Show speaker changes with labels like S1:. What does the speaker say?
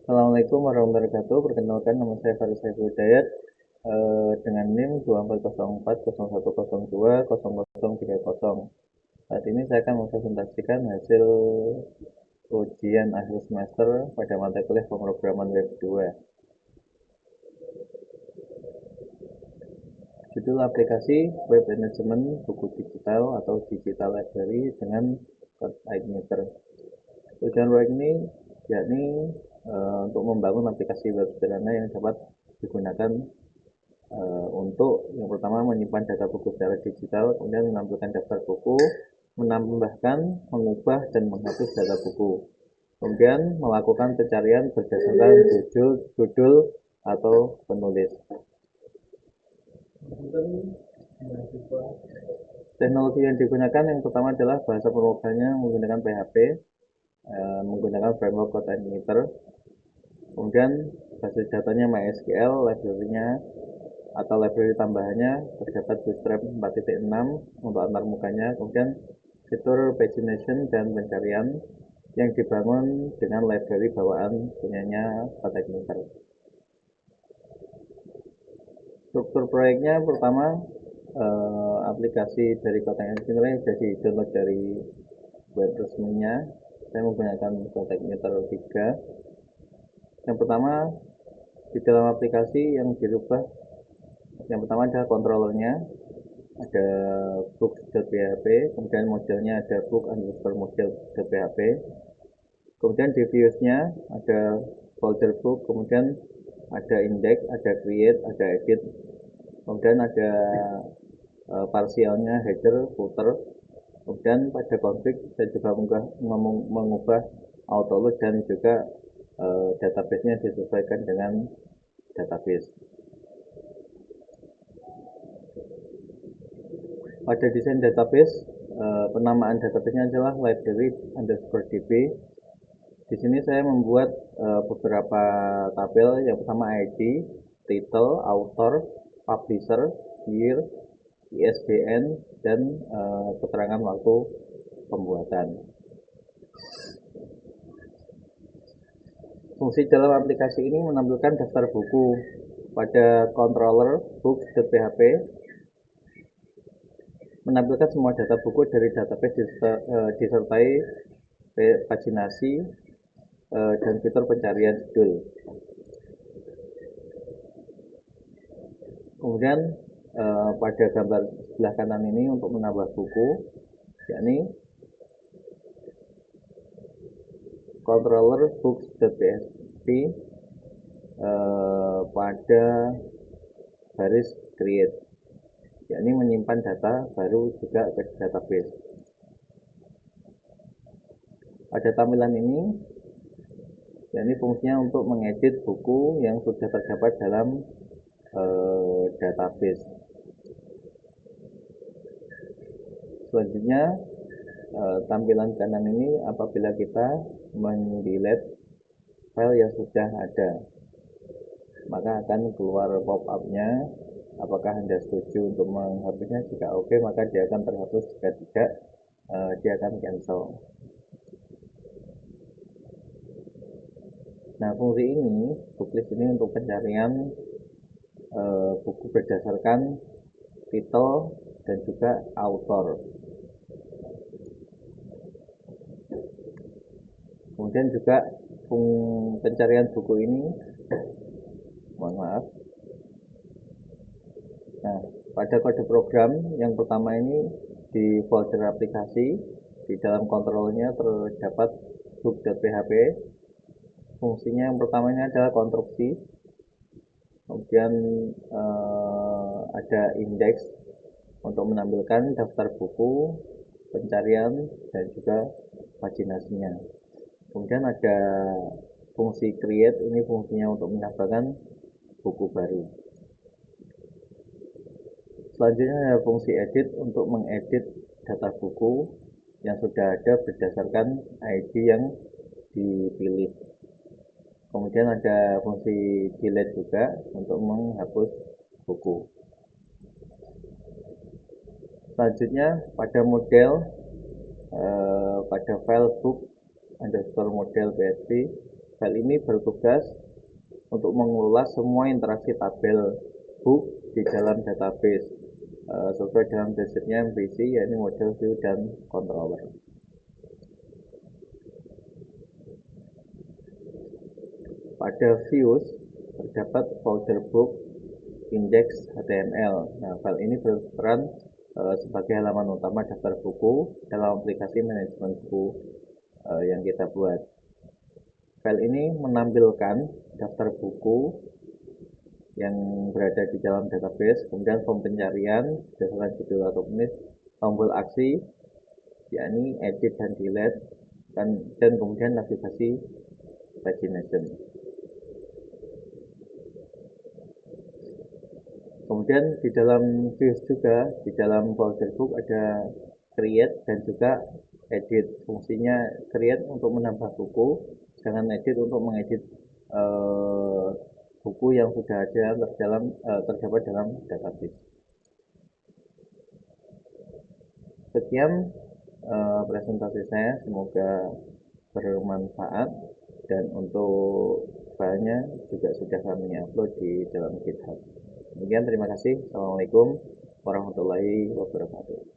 S1: Assalamualaikum warahmatullahi wabarakatuh. Perkenalkan, nama saya Faris Saiful Hidayat dengan NIM 240401020030. Saat ini saya akan mempresentasikan hasil ujian akhir semester pada mata kuliah pemrograman web 2. Judul aplikasi Web Management Buku Digital atau Digital Library dengan Code Igniter. Ujian proyek ini yakni untuk membangun aplikasi web sederhana yang dapat digunakan untuk yang pertama menyimpan data buku secara digital, kemudian menampilkan daftar buku, menambahkan, mengubah, dan menghapus data buku. Kemudian melakukan pencarian berdasarkan judul atau penulis. Teknologi yang digunakan yang pertama adalah bahasa pemrogramannya menggunakan PHP, menggunakan framework Code Igniter. Kemudian basis datanya MySQL, library-nya atau library tambahannya terdapat Bootstrap 4.6 untuk antarmukanya. Kemudian fitur pagination dan pencarian yang dibangun dengan library bawaan punyanya Code Igniter. Struktur proyeknya pertama, aplikasi dari Code Igniter yang sudah di-download dari web resminya. Saya menggunakan Code Igniter 3. Yang pertama, di dalam aplikasi yang dirubah, yang pertama adalah controllernya, ada books.php, kemudian modelnya ada book_model.php, kemudian di views-nya ada folder book, kemudian ada index, ada create, ada edit, kemudian ada partialnya header, footer, kemudian pada config saya juga mengubah autoload dan juga database-nya disesuaikan dengan database. Pada desain database, penamaan database-nya adalah library_db. Di sini saya membuat beberapa tabel. Yang pertama ID, title, author, publisher, year, ISBN, dan keterangan waktu pembuatan. Fungsi dalam aplikasi ini menampilkan daftar buku pada controller books.php, menampilkan semua data buku dari database disertai paginasi dan fitur pencarian judul. Kemudian pada gambar sebelah kanan ini untuk menambah buku, yakni controller books.php pada baris create, yakni menyimpan data baru juga ke database. Pada tampilan ini, yakni fungsinya untuk mengedit buku yang sudah terdapat dalam database. Selanjutnya, tampilan kanan ini apabila kita mendelete file yang sudah ada, maka akan keluar pop-up-nya apakah Anda setuju untuk menghapusnya. Jika oke, maka dia akan terhapus. Jika tidak, dia akan cancel. Nah, fungsi ini, booklist ini untuk pencarian buku berdasarkan title dan juga author. Kemudian juga pencarian buku ini, nah, pada kode program yang pertama ini di folder aplikasi, di dalam kontrolnya terdapat book.php. Fungsinya yang pertamanya adalah konstruksi, kemudian ada indeks untuk menampilkan daftar buku, pencarian, dan juga paginasinya. Kemudian ada fungsi create, ini fungsinya untuk menambahkan buku baru. Selanjutnya ada fungsi edit untuk mengedit data buku yang sudah ada berdasarkan ID yang dipilih. Kemudian ada fungsi delete juga untuk menghapus buku. Selanjutnya pada model, pada file book_model.php, File ini bertugas untuk mengelola semua interaksi tabel book di dalam database sesuai dengan basicnya yang berisi yaitu model view dan controller. Pada views terdapat folder book index.html. Nah, file ini berperan sebagai halaman utama daftar buku dalam aplikasi manajemen buku yang kita buat. File ini menampilkan daftar buku yang berada di dalam database, kemudian form pencarian berdasarkan judul atau penulis, tombol aksi yakni edit dan delete, dan kemudian navigasi pagination. Kemudian di dalam views juga, di dalam folder book ada create dan juga edit. Fungsinya create untuk menambah buku, sedangkan edit untuk mengedit buku yang sudah ada terdapat dalam database. Sekian presentasi saya, semoga bermanfaat, dan untuk filenya juga sudah kami upload di dalam GitHub. Demikian, terima kasih. Assalamualaikum warahmatullahi wabarakatuh.